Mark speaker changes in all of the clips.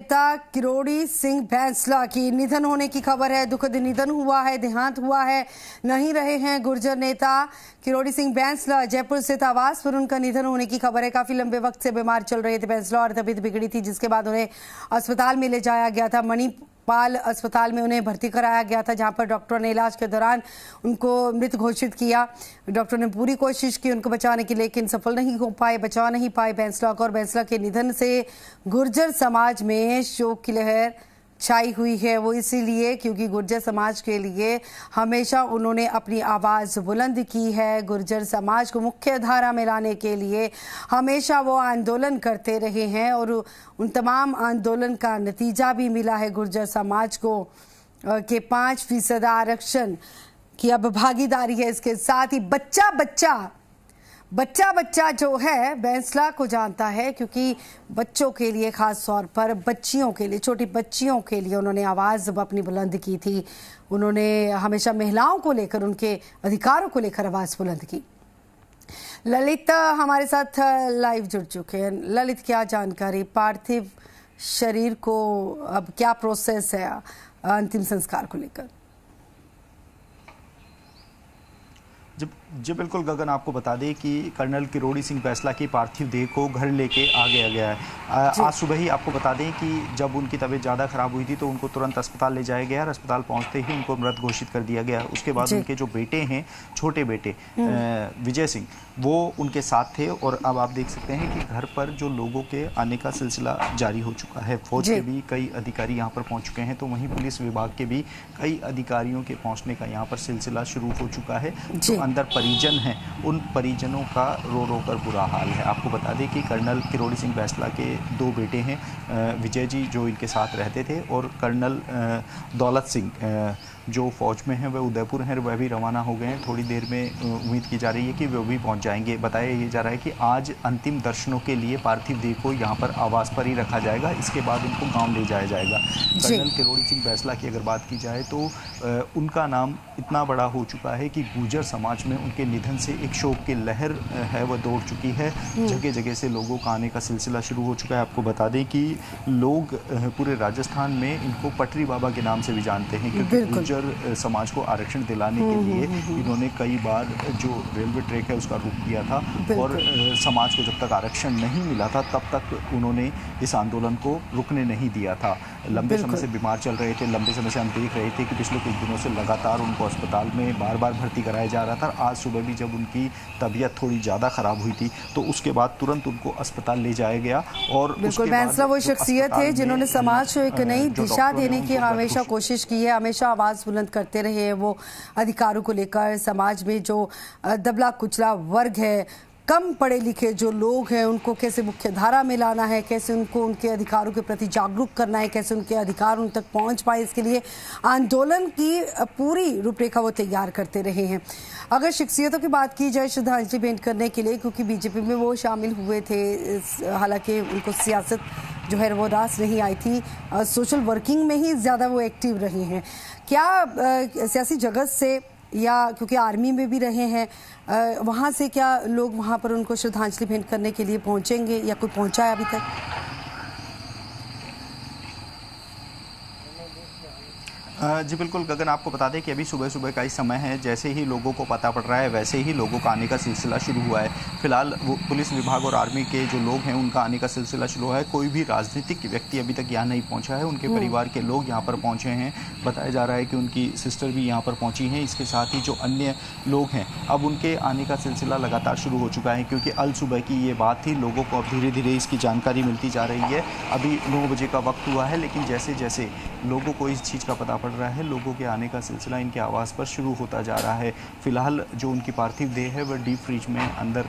Speaker 1: नेता किरोड़ी सिंह बैंसला की निधन होने की खबर है। दुखद निधन हुआ है, देहांत हुआ है। नहीं रहे हैं गुर्जर नेता किरोड़ी सिंह बैंसला। जयपुर स्थित आवास पर उनका निधन होने की खबर है। काफी लंबे वक्त से बीमार चल रहे थे बैंसला और तबीयत बिगड़ी थी, जिसके बाद उन्हें अस्पताल में ले जाया गया था। मणिपाल अस्पताल में उन्हें भर्ती कराया गया था, जहां पर डॉक्टर ने इलाज के दौरान उनको मृत घोषित किया। डॉक्टर ने पूरी कोशिश की उनको बचाने की, लेकिन सफल नहीं हो पाए, बचा नहीं पाए बैंसला को। और बैंसला के निधन से गुर्जर समाज में शोक की लहर छाई हुई है। वो इसीलिए क्योंकि गुर्जर समाज के लिए हमेशा उन्होंने अपनी आवाज़ बुलंद की है। गुर्जर समाज को मुख्य धारा में लाने के लिए हमेशा वो आंदोलन करते रहे हैं और उन तमाम आंदोलन का नतीजा भी मिला है गुर्जर समाज को कि 5% आरक्षण की अब भागीदारी है। इसके साथ ही बच्चा बच्चा जो है बैंसला को जानता है, क्योंकि बच्चों के लिए, खास तौर पर बच्चियों के लिए, छोटी बच्चियों के लिए उन्होंने आवाज़ अपनी बुलंद की थी। उन्होंने हमेशा महिलाओं को लेकर, उनके अधिकारों को लेकर आवाज़ बुलंद की। ललित हमारे साथ लाइव जुड़ चुके हैं। ललित, क्या जानकारी, पार्थिव शरीर को अब क्या प्रोसेस है अंतिम संस्कार को लेकर?
Speaker 2: जी बिल्कुल गगन, आपको बता दें कि कर्नल किरोड़ी सिंह बैंसला की पार्थिव देह को घर लेके आ गया है। आज सुबह ही आपको बता दें कि जब उनकी तबीयत ज़्यादा खराब हुई थी तो उनको तुरंत अस्पताल ले जाया गया और अस्पताल पहुंचते ही उनको मृत घोषित कर दिया गया। उसके बाद उनके जो बेटे हैं, छोटे बेटे विजय सिंह, वो उनके साथ थे। और अब आप देख सकते हैं कि घर पर जो लोगों के आने का सिलसिला जारी हो चुका है। फौज के भी कई अधिकारी यहाँ पर पहुँच चुके हैं, तो वहीं पुलिस विभाग के भी कई अधिकारियों के पहुँचने का यहाँ पर सिलसिला शुरू हो चुका है। जो अंदर परिजन हैं, उन परिजनों का रो रो कर बुरा हाल है। आपको बता दें कि कर्नल किरोड़ी सिंह बैंसला के 2 बेटे हैं, विजय जी जो इनके साथ रहते थे, और कर्नल दौलत सिंह जो फौज में हैं, वह उदयपुर हैं, वह भी रवाना हो गए हैं। थोड़ी देर में उम्मीद की जा रही है कि वे भी पहुंच जाएंगे। बताया ये जा रहा है कि आज अंतिम दर्शनों के लिए पार्थिव देह को यहाँ पर आवास पर ही रखा जाएगा। इसके बाद उनको गांव ले जाया जाएगा। कर्नल किरोड़ी सिंह बैंसला की अगर बात की जाए तो उनका नाम इतना बड़ा हो चुका है कि गुर्जर समाज में उनके निधन से एक शोक की लहर है, वह दौड़ चुकी है। जगह जगह से लोगों का आने का सिलसिला शुरू हो चुका है। आपको बता दें कि लोग पूरे राजस्थान में इनको पटरी बाबा के नाम से भी जानते हैं, क्योंकि गुर्जर समाज को आरक्षण दिलाने के लिए इन्होंने कई बार जो रेलवे ट्रैक है उसका रुख किया था। और समाज को जब तक आरक्षण नहीं मिला था तब तक उन्होंने इस आंदोलन को रुकने नहीं दिया था। लंबे समय से बीमार चल रहे थे। लंबे समय से हम देख रहे थे कि पिछले कुछ दिनों से लगातार उनको अस्पताल में बार बार भर्ती कराया जा रहा था। आज सुबह भी जब उनकी तबीयत थोड़ी ज़्यादा ख़राब हुई थी तो उसके बाद तुरंत उनको अस्पताल ले जाया गया। और
Speaker 1: बिल्कुल, बैंसला वो शख्सियत है जिन्होंने समाज को एक नई दिशा देने की हमेशा कोशिश की है, हमेशा आवाज़ बुलंद करते रहे हैं। वो अधिकारों को लेकर, समाज में जो दबला कुचला वर्ग है, कम पढ़े लिखे जो लोग हैं, उनको कैसे मुख्य धारा में लाना है, कैसे उनको उनके अधिकारों के प्रति जागरूक करना है, कैसे उनके अधिकार उन तक पहुंच पाए, इसके लिए आंदोलन की पूरी रूपरेखा वो तैयार करते रहे हैं। अगर शख्सियतों की बात की जाए श्रद्धांजलि भेंट करने के लिए, क्योंकि बीजेपी में वो शामिल हुए थे, हालांकि उनको सियासत जो है वो रास नहीं आई थी, सोशल वर्किंग में ही ज़्यादा वो एक्टिव रही हैं। क्या सियासी जगत से, या क्योंकि आर्मी में भी रहे हैं, वहाँ से क्या लोग वहाँ पर उनको श्रद्धांजलि भेंट करने के लिए पहुँचेंगे, या कोई पहुँचा है अभी तक?
Speaker 2: जी बिल्कुल गगन, आपको बता दें कि अभी सुबह सुबह का ही समय है। जैसे ही लोगों को पता पड़ रहा है वैसे ही लोगों का आने का सिलसिला शुरू हुआ है। फिलहाल वो पुलिस विभाग और आर्मी के जो लोग हैं उनका आने का सिलसिला शुरू हुआ है। कोई भी राजनीतिक व्यक्ति अभी तक यहाँ नहीं पहुँचा है। उनके परिवार के लोग यहाँ पर पहुँचे हैं। बताया जा रहा है कि उनकी सिस्टर भी यहाँ पर पहुँची हैं। इसके साथ ही जो अन्य लोग हैं, अब उनके आने का सिलसिला लगातार शुरू हो चुका है, क्योंकि अल सुबह की ये बात थी। लोगों को अब धीरे धीरे इसकी जानकारी मिलती जा रही है। अभी 9 बजे का वक्त हुआ है, लेकिन जैसे जैसे लोगों को इस चीज़ का पता पड़ रहा है, लोगों के आने का सिलसिला इनके आवास पर शुरू होता जा रहा है। फिलहाल जो उनकी पार्थिव देह है वह डीप फ्रीज में अंदर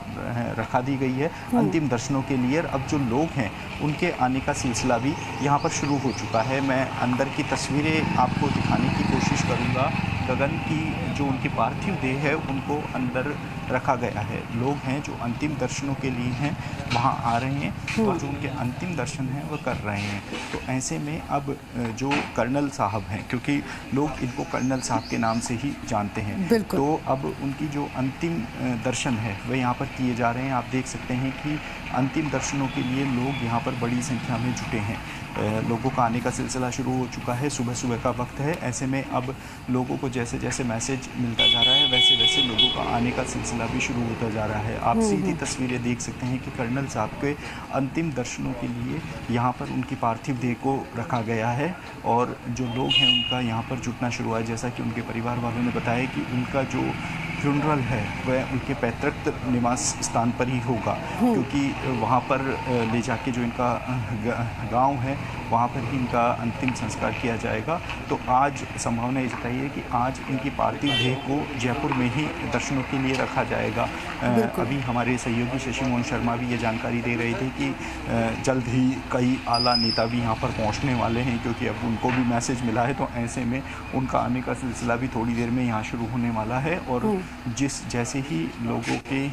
Speaker 2: रखा दी गई है अंतिम दर्शनों के लिए। अब जो लोग हैं उनके आने का सिलसिला भी यहाँ पर शुरू हो चुका है। मैं अंदर की तस्वीरें आपको दिखाने की कोशिश करूँगा गगन की। जो उनकी पार्थिव देह है उनको अंदर रखा गया है। लोग हैं जो अंतिम दर्शनों के लिए हैं वहाँ आ रहे हैं और जो उनके अंतिम दर्शन हैं वो कर रहे हैं। तो ऐसे में अब जो कर्नल साहब हैं, क्योंकि लोग इनको कर्नल साहब के नाम से ही जानते हैं, तो अब उनकी जो अंतिम दर्शन है वह यहाँ पर किए जा रहे हैं। आप देख सकते हैं कि अंतिम दर्शनों के लिए लोग यहाँ पर बड़ी संख्या में जुटे हैं। लोगों का आने का सिलसिला शुरू हो चुका है। सुबह सुबह का वक्त है। ऐसे में अब लोगों को जैसे जैसे मैसेज मिलता जा रहा है वैसे वैसे लोगों का आने का सिलसिला भी शुरू होता जा रहा है। आप सीधी तस्वीरें देख सकते हैं कि कर्नल साहब के अंतिम दर्शनों के लिए यहाँ पर उनकी पार्थिव देह को रखा गया है और जो लोग हैं उनका यहाँ पर जुटना शुरू हुआ है। जैसा कि उनके परिवार वालों ने बताया कि उनका जो फ्यूनरल है वह उनके पैतृक निवास स्थान पर ही होगा, क्योंकि वहाँ पर ले जाके जो इनका गांव है वहाँ पर ही इनका अंतिम संस्कार किया जाएगा। तो आज संभावना ये जताई है कि आज इनकी पार्थिव देह को जयपुर में ही दर्शनों के लिए रखा जाएगा। अभी हमारे सहयोगी शशि मोहन शर्मा भी ये जानकारी दे रहे थे कि जल्द ही कई आला नेता भी यहाँ पर पहुँचने वाले हैं, क्योंकि अब उनको भी मैसेज मिला है। तो ऐसे में उनका आने का सिलसिला भी थोड़ी देर में यहाँ शुरू होने वाला है और जैसे ही लोगों के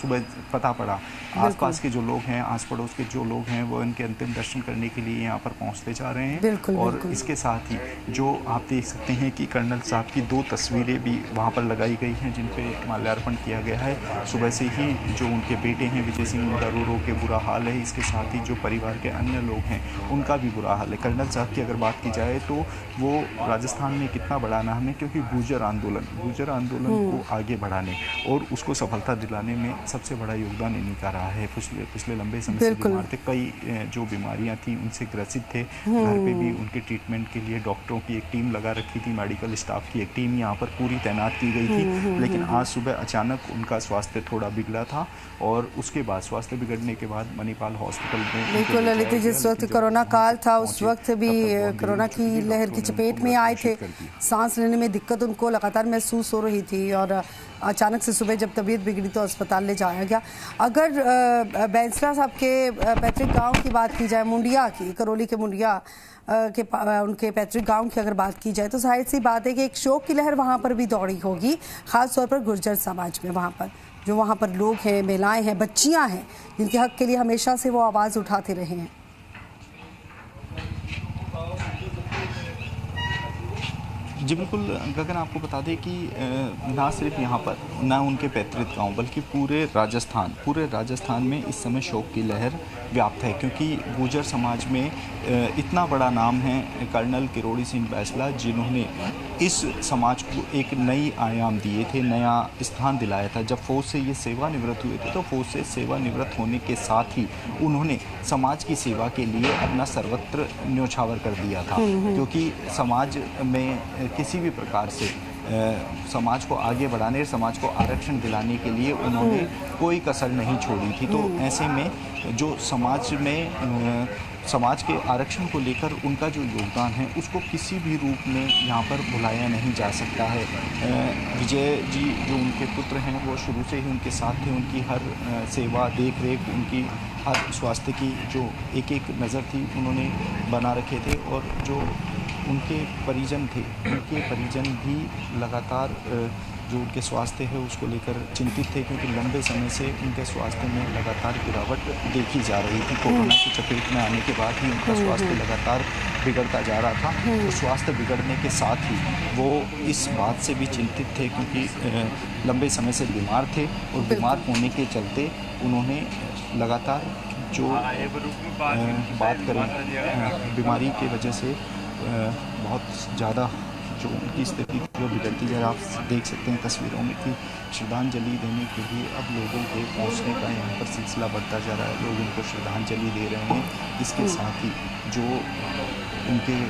Speaker 2: सुबह पता पड़ा, आसपास के जो लोग हैं, आस पड़ोस के जो लोग हैं वो इनके अंतिम दर्शन करने के लिए यहाँ पर पहुँचते जा रहे हैं। और इसके साथ ही जो आप देख सकते हैं कि कर्नल साहब की 2 तस्वीरें भी वहाँ पर लगाई गई हैं जिन पे माल्यार्पण किया गया है। सुबह से ही जो उनके बेटे हैं विजय सिंह, उनका रो के बुरा हाल है। इसके साथ ही जो परिवार के अन्य लोग हैं उनका भी बुरा हाल है। कर्नल साहब की अगर बात की जाए तो वो राजस्थान में कितना बड़ा नाम है, क्योंकि गुर्जर आंदोलन को आगे बढ़ाने और उसको सफलता दिलाने में सबसे बड़ा योगदान इन्हीं का रहा है। पिछले लंबे समय से बीमार थे, कई जो बीमारियां थी उनसे ग्रसित थे। घर पे भी उनके ट्रीटमेंट के लिए डॉक्टरों की एक टीम लगा रखी थी, मेडिकल स्टाफ की एक टीम यहाँ पर पूरी तैनात की गई थी। लेकिन आज सुबह अचानक उनका स्वास्थ्य थोड़ा बिगड़ा था और उसके बाद स्वास्थ्य बिगड़ने के बाद मणिपाल हॉस्पिटल में
Speaker 1: बिल्कुल ललित, जिस वक्त कोरोना काल था उस वक्त भी कोरोना की लहर की चपेट में आए थे। सांस लेने में दिक्कत उनको लगातार महसूस हो रही थी और अचानक से सुबह जब तबीयत बिगड़ी तो अस्पताल ले जाया गया। अगर बैंसला साहब के पैतृक गांव की बात की जाए, मुंडिया की, करौली के मुंडिया के उनके पैतृक गांव की अगर बात की जाए तो जाहिर सी बात है कि एक शोक की लहर वहां पर भी दौड़ी होगी, खास तौर पर गुर्जर समाज में। वहां पर जो वहां पर लोग हैं, महिलाएं हैं, बच्चियां हैं, जिनके हक के लिए हमेशा से वो आवाज़ उठाते रहे हैं।
Speaker 2: जी बिल्कुल गगन, आपको बता दें कि ना सिर्फ यहाँ पर ना उनके पैतृक गांव बल्कि पूरे राजस्थान में इस समय शोक की लहर व्याप्त है, क्योंकि गुर्जर समाज में इतना बड़ा नाम है कर्नल किरोड़ी सिंह बैंसला, जिन्होंने इस समाज को एक नई आयाम दिए थे, नया स्थान दिलाया था। जब फौज से ये सेवानिवृत्त हुए थे तो फौज से सेवानिवृत्त होने के साथ ही उन्होंने समाज की सेवा के लिए अपना सर्वत्र न्योछावर कर दिया था, क्योंकि समाज में किसी भी प्रकार से समाज को आगे बढ़ाने, समाज को आरक्षण दिलाने के लिए उन्होंने कोई कसर नहीं छोड़ी थी। तो ऐसे में जो समाज के आरक्षण को लेकर उनका जो योगदान है उसको किसी भी रूप में यहाँ पर भुलाया नहीं जा सकता है। विजय जी जो उनके पुत्र हैं वो शुरू से ही उनके साथ थे। उनकी हर सेवा, देख रेख, उनकी हर स्वास्थ्य की जो एक नज़र थी उन्होंने बना रखे थे। और जो उनके परिजन थे, उनके परिजन भी लगातार जो उनके स्वास्थ्य है उसको लेकर चिंतित थे, क्योंकि लंबे समय से उनके स्वास्थ्य में लगातार गिरावट देखी जा रही थी। कोरोना की चपेट में आने के बाद ही उनका स्वास्थ्य लगातार बिगड़ता जा रहा था। तो स्वास्थ्य बिगड़ने के साथ ही वो इस बात से भी चिंतित थे, क्योंकि लंबे समय से बीमार थे और बीमार होने के चलते उन्होंने लगातार जो बात करें बीमारी की वजह से बहुत ज़्यादा जो उनकी स्थिति जो बिगड़ती है। आप देख सकते हैं तस्वीरों में कि श्रद्धांजलि देने के लिए अब लोगों के पहुंचने का यहाँ पर सिलसिला बढ़ता जा रहा है। लोग उनको श्रद्धांजलि दे रहे हैं। इसके साथ ही जो उनके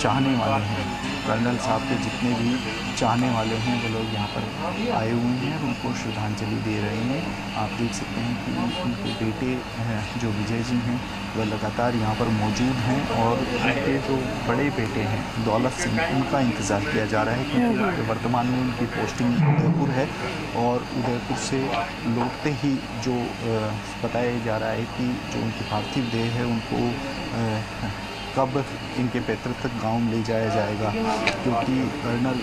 Speaker 2: चाहने वाले हैं, कर्नल साहब के जितने भी चाहने वाले हैं वो लोग यहाँ पर आए हुए हैं और उनको श्रद्धांजलि दे रहे हैं। आप देख सकते हैं कि उनके बेटे जो विजय जी हैं वह लगातार यहाँ पर मौजूद हैं और उनके जो बड़े बेटे हैं दौलत सिंह, उनका इंतज़ार किया जा रहा है, क्योंकि वर्तमान में उनकी पोस्टिंग उदयपुर है और उदयपुर से लौटते ही जो बताया जा रहा है कि जो उनकी पार्थिव देह है उनको कब इनके पैतृक गांव में ले जाया जाएगा, क्योंकि कर्नल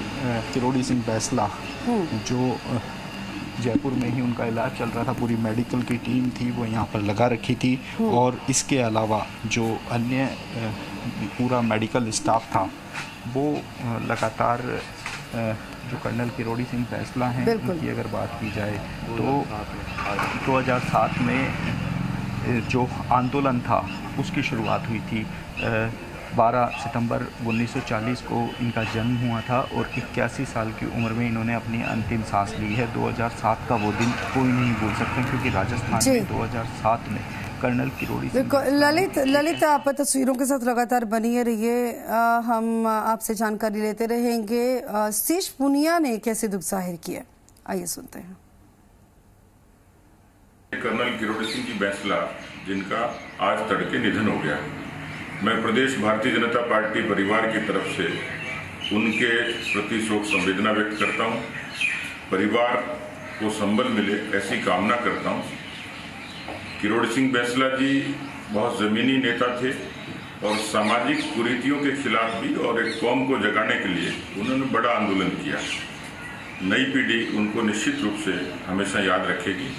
Speaker 2: किरोड़ी सिंह बैंसला जो जयपुर में ही उनका इलाज चल रहा था। पूरी मेडिकल की टीम थी वो यहाँ पर लगा रखी थी और इसके अलावा जो अन्य पूरा मेडिकल स्टाफ था वो लगातार जो कर्नल किरोड़ी सिंह बैंसला हैं उनकी अगर बात की जाए तो 2007 में जो आंदोलन था उसकी शुरुआत हुई थी। 12 सितंबर 1940 को इनका जन्म हुआ था और 81 साल की उम्र में इन्होंने अपनी अंतिम सांस ली है। 2007 का वो दिन कोई नहीं भूल सकता क्योंकि राजस्थान में 2007 में कर्नल किरोड़ी सिंह
Speaker 1: ललित आप तस्वीरों के साथ लगातार बनी रहिए, हम आपसे जानकारी लेते रहेंगे। शीश पुनिया ने कैसे दुख जाहिर किया, आइए सुनते हैं।
Speaker 3: कर्नल किरोड़ी सिंह जी बैंसला जिनका आज तड़के निधन हो गया, मैं प्रदेश भारतीय जनता पार्टी परिवार की तरफ से उनके प्रति शोक संवेदना व्यक्त करता हूं। परिवार को संबल मिले ऐसी कामना करता हूं। किरोड़ी सिंह बैंसला जी बहुत ज़मीनी नेता थे और सामाजिक कुरीतियों के खिलाफ भी और एक कौम को जगाने के लिए उन्होंने बड़ा आंदोलन किया। नई पीढ़ी उनको निश्चित रूप से हमेशा याद रखेगी।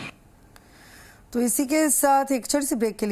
Speaker 1: तो इसी के साथ एक छोटी सी ब्रेक के लिए